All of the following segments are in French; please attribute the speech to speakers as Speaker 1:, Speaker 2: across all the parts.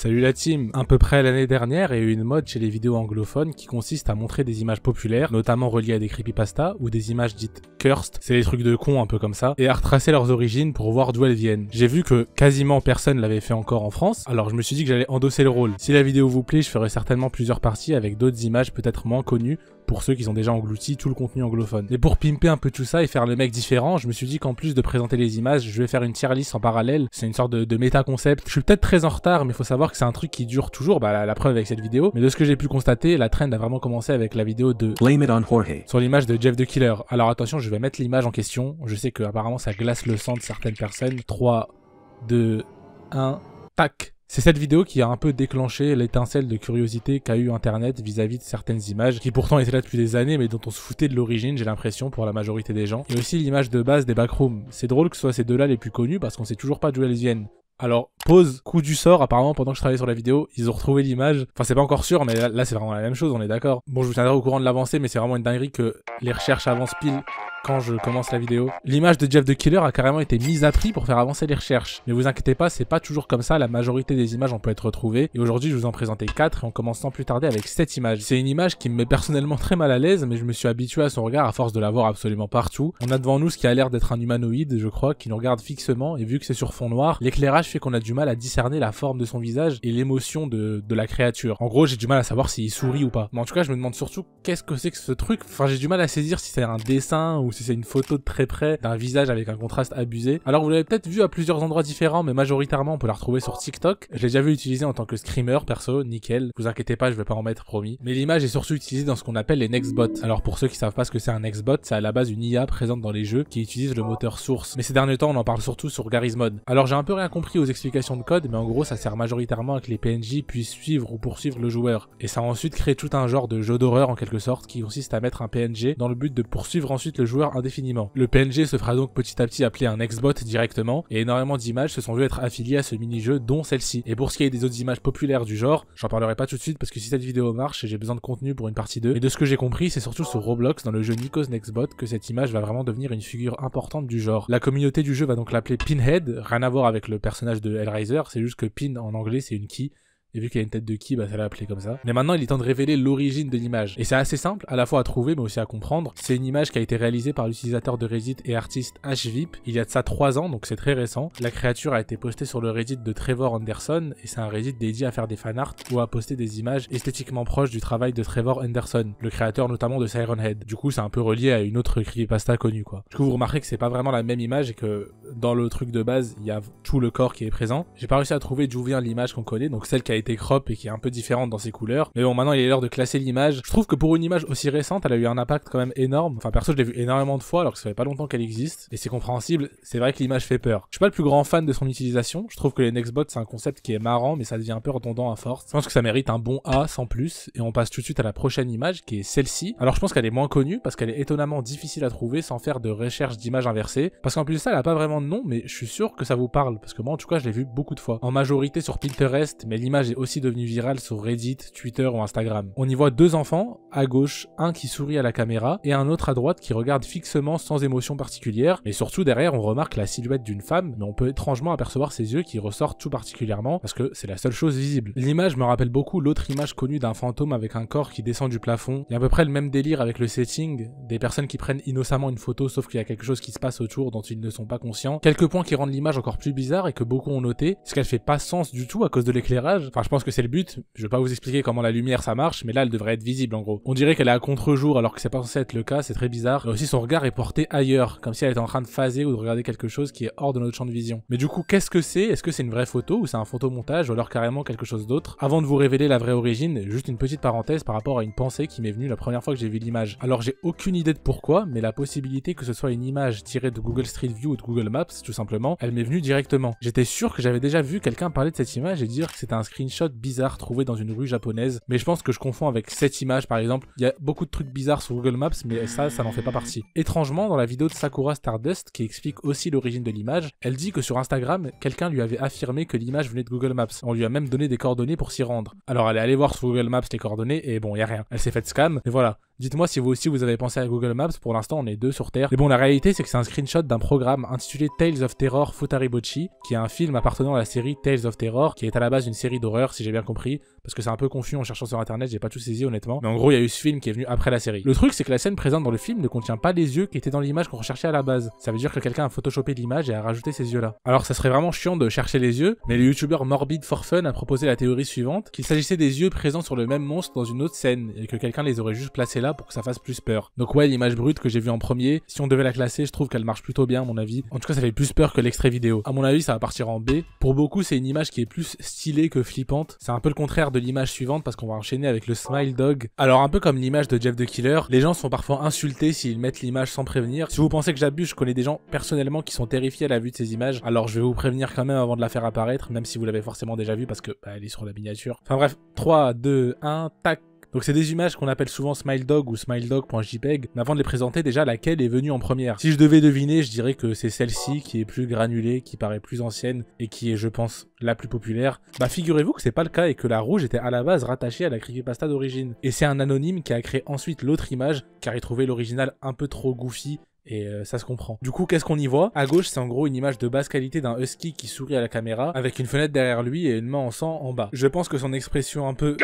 Speaker 1: Salut la team. À peu près l'année dernière, il y a eu une mode chez les vidéos anglophones qui consiste à montrer des images populaires, notamment reliées à des creepypastas ou des images dites cursed, c'est des trucs de cons un peu comme ça, et à retracer leurs origines pour voir d'où elles viennent. J'ai vu que quasiment personne l'avait fait encore en France, alors je me suis dit que j'allais endosser le rôle. Si la vidéo vous plaît, je ferai certainement plusieurs parties avec d'autres images peut-être moins connues, pour ceux qui ont déjà englouti tout le contenu anglophone. Et pour pimper un peu tout ça et faire le mec différent, je me suis dit qu'en plus de présenter les images, je vais faire une tier list en parallèle. C'est une sorte de méta-concept. Je suis peut-être très en retard, mais il faut savoir que c'est un truc qui dure toujours, la preuve avec cette vidéo. Mais de ce que j'ai pu constater, la trend a vraiment commencé avec la vidéo de
Speaker 2: Blame It on Jorge
Speaker 1: sur l'image de Jeff the Killer. Alors attention, je vais mettre l'image en question. Je sais que apparemment ça glace le sang de certaines personnes. 3, 2, 1, tac. C'est cette vidéo qui a un peu déclenché l'étincelle de curiosité qu'a eu internet vis-à-vis de certaines images qui pourtant étaient là depuis des années mais dont on se foutait de l'origine, j'ai l'impression, pour la majorité des gens. Et aussi l'image de base des backrooms. C'est drôle que ce soit ces deux-là les plus connus parce qu'on sait toujours pas d'où elles viennent. Alors, pause, coup du sort, apparemment pendant que je travaillais sur la vidéo, ils ont retrouvé l'image. Enfin, c'est pas encore sûr, mais là c'est vraiment la même chose, on est d'accord. Bon, je vous tiendrai au courant de l'avancée, mais c'est vraiment une dinguerie que les recherches avancent pile quand je commence la vidéo. L'image de Jeff the Killer a carrément été mise à prix pour faire avancer les recherches. Mais vous inquiétez pas, c'est pas toujours comme ça, la majorité des images on peut être retrouvées. Et aujourd'hui, je vous en présentais 4 et on commence sans plus tarder avec cette image. C'est une image qui me met personnellement très mal à l'aise, mais je me suis habitué à son regard à force de la voir absolument partout. On a devant nous ce qui a l'air d'être un humanoïde, je crois, qui nous regarde fixement, et vu que c'est sur fond noir, l'éclairage fait qu'on a du mal à discerner la forme de son visage et l'émotion de la créature. En gros, j'ai du mal à savoir s'il sourit ou pas. Mais en tout cas, je me demande surtout qu'est-ce que c'est que ce truc. Enfin, j'ai du mal à saisir si c'est un dessin ou si c'est une photo de très près d'un visage avec un contraste abusé. Alors vous l'avez peut-être vu à plusieurs endroits différents, mais majoritairement on peut la retrouver sur TikTok. Je l'ai déjà vu utilisée en tant que screamer perso, nickel. Vous inquiétez pas, je vais pas en mettre, promis. Mais l'image est surtout utilisée dans ce qu'on appelle les nextbots. Alors pour ceux qui savent pas ce que c'est un nextbot, c'est à la base une IA présente dans les jeux qui utilise le moteur source. Mais ces derniers temps on en parle surtout sur Garry's Mod. Alors j'ai un peu rien compris aux explications de code, mais en gros ça sert majoritairement à que les PNJ puissent suivre ou poursuivre le joueur. Et ça a ensuite créé tout un genre de jeu d'horreur en quelque sorte qui consiste à mettre un PNJ dans le but de poursuivre ensuite le joueur indéfiniment. Le PNJ se fera donc petit à petit appeler un nextbot directement, et énormément d'images se sont vues être affiliées à ce mini-jeu, dont celle-ci. Et pour ce qui est des autres images populaires du genre, j'en parlerai pas tout de suite parce que si cette vidéo marche, j'ai besoin de contenu pour une partie 2. Et de ce que j'ai compris, c'est surtout sur Roblox, dans le jeu Nico's Nextbot, que cette image va vraiment devenir une figure importante du genre. La communauté du jeu va donc l'appeler Pinhead, rien à voir avec le personnage de Hellraiser, c'est juste que Pin en anglais c'est une key. Et vu qu'il y a une tête de qui, bah ça l'a appelé comme ça. Mais maintenant, il est temps de révéler l'origine de l'image. Et c'est assez simple, à la fois à trouver, mais aussi à comprendre. C'est une image qui a été réalisée par l'utilisateur de Reddit et artiste HVIP, il y a de ça 3 ans, donc c'est très récent. La créature a été postée sur le Reddit de Trevor Anderson, et c'est un Reddit dédié à faire des fanarts ou à poster des images esthétiquement proches du travail de Trevor Anderson, le créateur notamment de Siren Head. Du coup, c'est un peu relié à une autre creepypasta connue, quoi. Du coup, vous remarquerez que c'est pas vraiment la même image et que dans le truc de base, il y a tout le corps qui est présent. J'ai pas réussi à trouver d'où vient l'image qu'on connaît, donc celle qui a été crop et qui est un peu différente dans ses couleurs. Mais bon, maintenant il est l'heure de classer l'image. Je trouve que pour une image aussi récente, elle a eu un impact quand même énorme. Enfin, perso, je l'ai vu énormément de fois alors que ça fait pas longtemps qu'elle existe. Et c'est compréhensible, c'est vrai que l'image fait peur. Je suis pas le plus grand fan de son utilisation. Je trouve que les nextbots, c'est un concept qui est marrant, mais ça devient un peu redondant à force. Je pense que ça mérite un bon A sans plus. Et on passe tout de suite à la prochaine image qui est celle-ci. Alors je pense qu'elle est moins connue parce qu'elle est étonnamment difficile à trouver sans faire de recherche d'images inversées. Parce qu'en plus de ça, elle a pas vraiment de nom, mais je suis sûr que ça vous parle. Parce que moi, en tout cas, je l'ai vu beaucoup de fois. En majorité sur Pinterest, mais l'image est aussi devenue virale sur Reddit, Twitter ou Instagram. On y voit 2 enfants, à gauche, un qui sourit à la caméra et un autre à droite qui regarde fixement sans émotion particulière. Et surtout derrière, on remarque la silhouette d'une femme, mais on peut étrangement apercevoir ses yeux qui ressortent tout particulièrement parce que c'est la seule chose visible. L'image me rappelle beaucoup l'autre image connue d'un fantôme avec un corps qui descend du plafond. Il y a à peu près le même délire avec le setting, des personnes qui prennent innocemment une photo sauf qu'il y a quelque chose qui se passe autour dont ils ne sont pas conscients. Quelques points qui rendent l'image encore plus bizarre et que beaucoup ont noté, c'est qu'elle fait pas sens du tout à cause de l'éclairage. Enfin, je pense que c'est le but. Je vais pas vous expliquer comment la lumière ça marche, mais là elle devrait être visible en gros. On dirait qu'elle est à contre-jour alors que c'est pas censé être le cas, c'est très bizarre. Et aussi son regard est porté ailleurs, comme si elle était en train de phaser ou de regarder quelque chose qui est hors de notre champ de vision. Mais du coup, qu'est-ce que c'est? Est-ce que c'est une vraie photo ou c'est un photomontage ou alors carrément quelque chose d'autre? Avant de vous révéler la vraie origine, juste une petite parenthèse par rapport à une pensée qui m'est venue la première fois que j'ai vu l'image. Alors j'ai aucune idée de pourquoi, mais la possibilité que ce soit une image tirée de Google Street View ou de Google Maps, tout simplement, elle m'est venue directement. J'étais sûr que j'avais déjà vu quelqu'un parler de cette image et dire que c'était un screenshot bizarre trouvé dans une rue japonaise, mais je pense que je confonds avec cette image par exemple. Il y a beaucoup de trucs bizarres sur Google Maps, mais ça n'en fait pas partie. Étrangement, dans la vidéo de Sakura Stardust, qui explique aussi l'origine de l'image, elle dit que sur Instagram, quelqu'un lui avait affirmé que l'image venait de Google Maps. On lui a même donné des coordonnées pour s'y rendre. Alors elle est allée voir sur Google Maps les coordonnées, et bon, y a rien. Elle s'est faite scam, mais voilà. Dites-moi si vous aussi vous avez pensé à Google Maps, pour l'instant on est 2 sur Terre. Mais bon, la réalité c'est que c'est un screenshot d'un programme intitulé Tales of Terror Futaribochi, qui est un film appartenant à la série Tales of Terror, qui est à la base une série d'horreur si j'ai bien compris, parce que c'est un peu confus en cherchant sur internet, j'ai pas tout saisi honnêtement. Mais en gros il y a eu ce film qui est venu après la série. Le truc c'est que la scène présente dans le film ne contient pas les yeux qui étaient dans l'image qu'on recherchait à la base. Ça veut dire que quelqu'un a photoshopé l'image et a rajouté ces yeux là. Alors ça serait vraiment chiant de chercher les yeux, mais le youtubeur Morbid for Fun a proposé la théorie suivante, qu'il s'agissait des yeux présents sur le même monstre dans une autre scène, et que quelqu'un les aurait juste placés là pour que ça fasse plus peur. Donc ouais, l'image brute que j'ai vue en premier, si on devait la classer, je trouve qu'elle marche plutôt bien à mon avis. En tout cas ça fait plus peur que l'extrait vidéo. À mon avis ça va partir en B. Pour beaucoup c'est une image qui est plus stylée que flippante. C'est un peu le contraire de l'image suivante parce qu'on va enchaîner avec le Smile Dog. Alors un peu comme l'image de Jeff the Killer, les gens sont parfois insultés s'ils mettent l'image sans prévenir. Si vous pensez que j'abuse, je connais des gens personnellement qui sont terrifiés à la vue de ces images, alors je vais vous prévenir quand même avant de la faire apparaître, même si vous l'avez forcément déjà vue parce que elle est sur la miniature. Enfin bref, 3, 2, 1, tac. Donc c'est des images qu'on appelle souvent Smile Dog ou smiledog.jpg, mais avant de les présenter déjà, laquelle est venue en première? Si je devais deviner, je dirais que c'est celle-ci qui est plus granulée, qui paraît plus ancienne et qui est, je pense, la plus populaire. Bah figurez-vous que c'est pas le cas et que la rouge était à la base rattachée à la creepypasta d'origine. Et c'est un anonyme qui a créé ensuite l'autre image car il trouvait l'original un peu trop goofy. Et ça se comprend. Du coup, qu'est-ce qu'on y voit? À gauche, c'est en gros une image de basse qualité d'un husky qui sourit à la caméra, avec une fenêtre derrière lui et une main en sang en bas. Je pense que son expression un peu...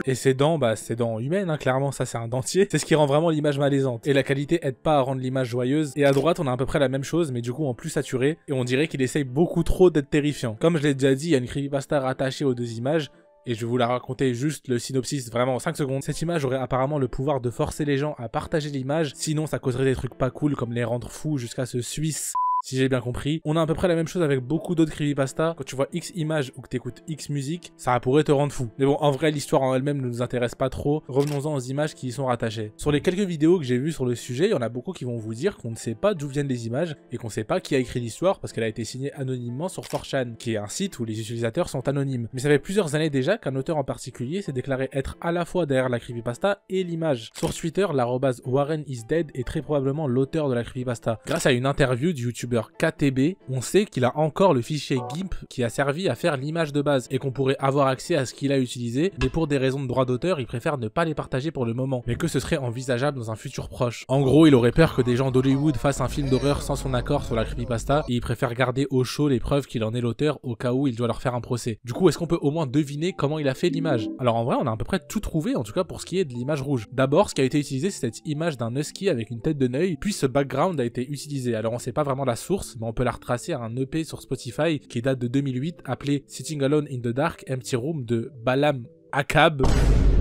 Speaker 1: Et ses dents, bah c'est dents humaines, hein, clairement, ça c'est un dentier. C'est ce qui rend vraiment l'image malaisante. Et la qualité aide pas à rendre l'image joyeuse. Et à droite, on a à peu près la même chose, mais du coup en plus saturé. Et on dirait qu'il essaye beaucoup trop d'être terrifiant. Comme je l'ai déjà dit, il y a une creepypasta rattachée aux deux images. Et je vais vous la raconter juste le synopsis vraiment en 5 secondes. Cette image aurait apparemment le pouvoir de forcer les gens à partager l'image, sinon ça causerait des trucs pas cool comme les rendre fous jusqu'à ce Suisse. Si j'ai bien compris. On a à peu près la même chose avec beaucoup d'autres creepypasta. Quand tu vois X images ou que t'écoutes X musique, ça pourrait te rendre fou. Mais bon, en vrai, l'histoire en elle-même ne nous intéresse pas trop. Revenons-en aux images qui y sont rattachées. Sur les quelques vidéos que j'ai vues sur le sujet, il y en a beaucoup qui vont vous dire qu'on ne sait pas d'où viennent les images et qu'on ne sait pas qui a écrit l'histoire parce qu'elle a été signée anonymement sur 4chan, qui est un site où les utilisateurs sont anonymes. Mais ça fait plusieurs années déjà qu'un auteur en particulier s'est déclaré être à la fois derrière la creepypasta et l'image. Sur Twitter, l'arrobase #WarrenIsDead est très probablement l'auteur de la creepypasta. Grâce à une interview du youtubeur KTB, on sait qu'il a encore le fichier GIMP qui a servi à faire l'image de base et qu'on pourrait avoir accès à ce qu'il a utilisé, mais pour des raisons de droit d'auteur, il préfère ne pas les partager pour le moment, mais que ce serait envisageable dans un futur proche. En gros, il aurait peur que des gens d'Hollywood fassent un film d'horreur sans son accord sur la creepypasta et il préfère garder au chaud les preuves qu'il en est l'auteur au cas où il doit leur faire un procès. Du coup, est-ce qu'on peut au moins deviner comment il a fait l'image? Alors en vrai, on a à peu près tout trouvé, en tout cas pour ce qui est de l'image rouge. D'abord, ce qui a été utilisé, c'est cette image d'un husky avec une tête de neuil, puis ce background a été utilisé. Alors on sait pas vraiment la source, mais on peut la retracer à un EP sur Spotify qui date de 2008 appelé Sitting Alone in the Dark Empty Room de Balam Akab.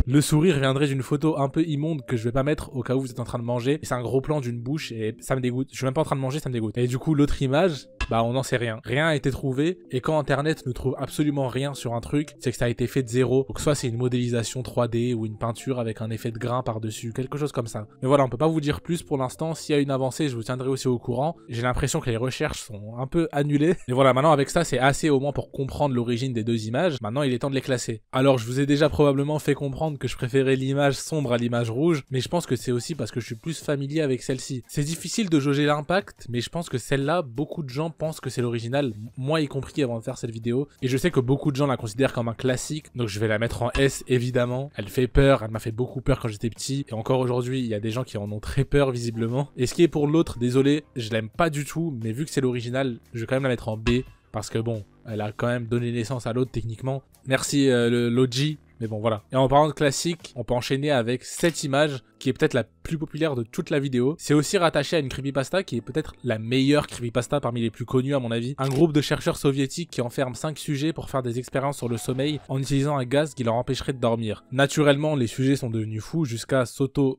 Speaker 1: Le sourire viendrait d'une photo un peu immonde que je vais pas mettre au cas où vous êtes en train de manger. C'est un gros plan d'une bouche et ça me dégoûte. Je suis même pas en train de manger, ça me dégoûte. Et du coup, l'autre image, bah on n'en sait rien. Rien a été trouvé et quand internet ne trouve absolument rien sur un truc, c'est que ça a été fait de zéro. Donc soit c'est une modélisation 3D ou une peinture avec un effet de grain par-dessus, quelque chose comme ça. Mais voilà, on peut pas vous dire plus pour l'instant. S'il y a une avancée, je vous tiendrai aussi au courant. J'ai l'impression que les recherches sont un peu annulées. Et voilà, maintenant avec ça, c'est assez au moins pour comprendre l'origine des deux images. Maintenant, il est temps de les classer. Alors, je vous ai déjà probablement fait comprendre que je préférais l'image sombre à l'image rouge, mais je pense que c'est aussi parce que je suis plus familier avec celle-ci. C'est difficile de jauger l'impact, mais je pense que celle-là, beaucoup de gens pensent que c'est l'original, moi y compris avant de faire cette vidéo, et je sais que beaucoup de gens la considèrent comme un classique, donc je vais la mettre en S évidemment. Elle fait peur, elle m'a fait beaucoup peur quand j'étais petit, et encore aujourd'hui, il y a des gens qui en ont très peur visiblement. Et ce qui est pour l'autre, désolé, je l'aime pas du tout, mais vu que c'est l'original, je vais quand même la mettre en B, parce que bon, elle a quand même donné naissance à l'autre techniquement. Merci l'OG. Mais bon, voilà. Et en parlant de classique, on peut enchaîner avec cette image qui est peut-être la plus populaire de toute la vidéo. C'est aussi rattaché à une creepypasta qui est peut-être la meilleure creepypasta parmi les plus connues à mon avis. Un groupe de chercheurs soviétiques qui enferment 5 sujets pour faire des expériences sur le sommeil en utilisant un gaz qui leur empêcherait de dormir. Naturellement, les sujets sont devenus fous jusqu'à s'auto...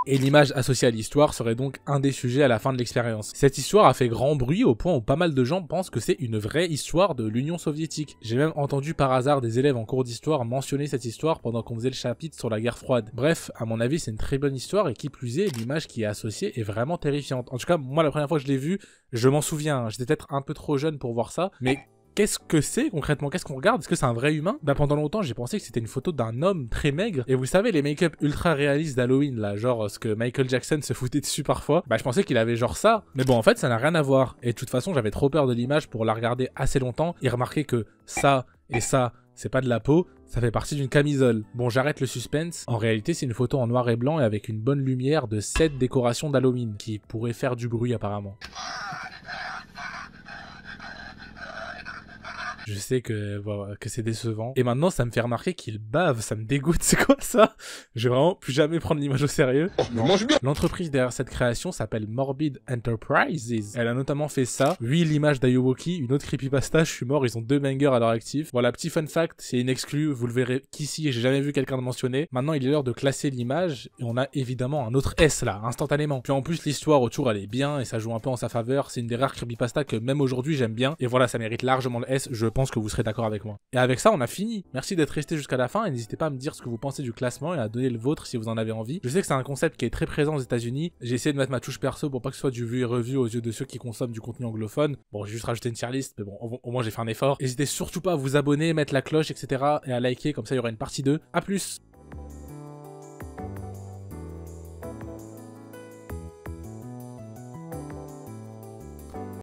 Speaker 1: Et l'image associée à l'histoire serait donc un des sujets à la fin de l'expérience. Cette histoire a fait grand bruit au point où pas mal de gens pensent que c'est une vraie histoire de l'Union soviétique. J'ai même entendu par hasard des élèves en cours d'histoire mentionner cette histoire pendant qu'on faisait le chapitre sur la guerre froide. Bref, à mon avis c'est une très bonne histoire et qui plus est, l'image qui est associée est vraiment terrifiante. En tout cas, moi la première fois que je l'ai vue, je m'en souviens, j'étais peut-être un peu trop jeune pour voir ça, mais... Qu'est-ce que c'est concrètement? Qu'est-ce qu'on regarde? Est-ce que c'est un vrai humain? Bah pendant longtemps j'ai pensé que c'était une photo d'un homme très maigre. Et vous savez les make-up ultra réalistes d'Halloween là, genre ce que Michael Jackson se foutait dessus parfois. Bah je pensais qu'il avait genre ça. Mais bon en fait ça n'a rien à voir. Et de toute façon j'avais trop peur de l'image pour la regarder assez longtemps et remarquer que ça et ça C'est pas de la peau, ça fait partie d'une camisole. Bon, j'arrête le suspense. En réalité, c'est une photo en noir et blanc et avec une bonne lumière de 7 décorations d'Halloween qui pourraient faire du bruit apparemment. Je sais que, voilà, que c'est décevant. Et maintenant, ça me fait remarquer qu'il bave, ça me dégoûte. C'est quoi ça? Je vais vraiment plus jamais prendre l'image au sérieux. L'entreprise derrière cette création s'appelle Morbid Enterprises. Elle a notamment fait ça. 8 l'images d'Ayuwoki, une autre creepypasta, je suis mort, ils ont 2 bangers à leur actif. Voilà, petit fun fact, c'est une exclue, vous le verrez qu'ici, j'ai jamais vu quelqu'un le mentionner. Maintenant, il est l'heure de classer l'image, et on a évidemment un autre S là, instantanément. Puis en plus, l'histoire autour, elle est bien, et ça joue un peu en sa faveur. C'est une des rares creepypastas que même aujourd'hui, j'aime bien. Et voilà, ça mérite largement le S, je pense que vous serez d'accord avec moi. Et avec ça, on a fini. Merci d'être resté jusqu'à la fin et n'hésitez pas à me dire ce que vous pensez du classement et à donner le vôtre si vous en avez envie. Je sais que c'est un concept qui est très présent aux États-Unis. J'ai essayé de mettre ma touche perso pour pas que ce soit du vu et revu aux yeux de ceux qui consomment du contenu anglophone. Bon, j'ai juste rajouté une tier list, mais bon, au moins j'ai fait un effort. N'hésitez surtout pas à vous abonner, mettre la cloche, etc. et à liker, comme ça il y aura une partie 2. A plus!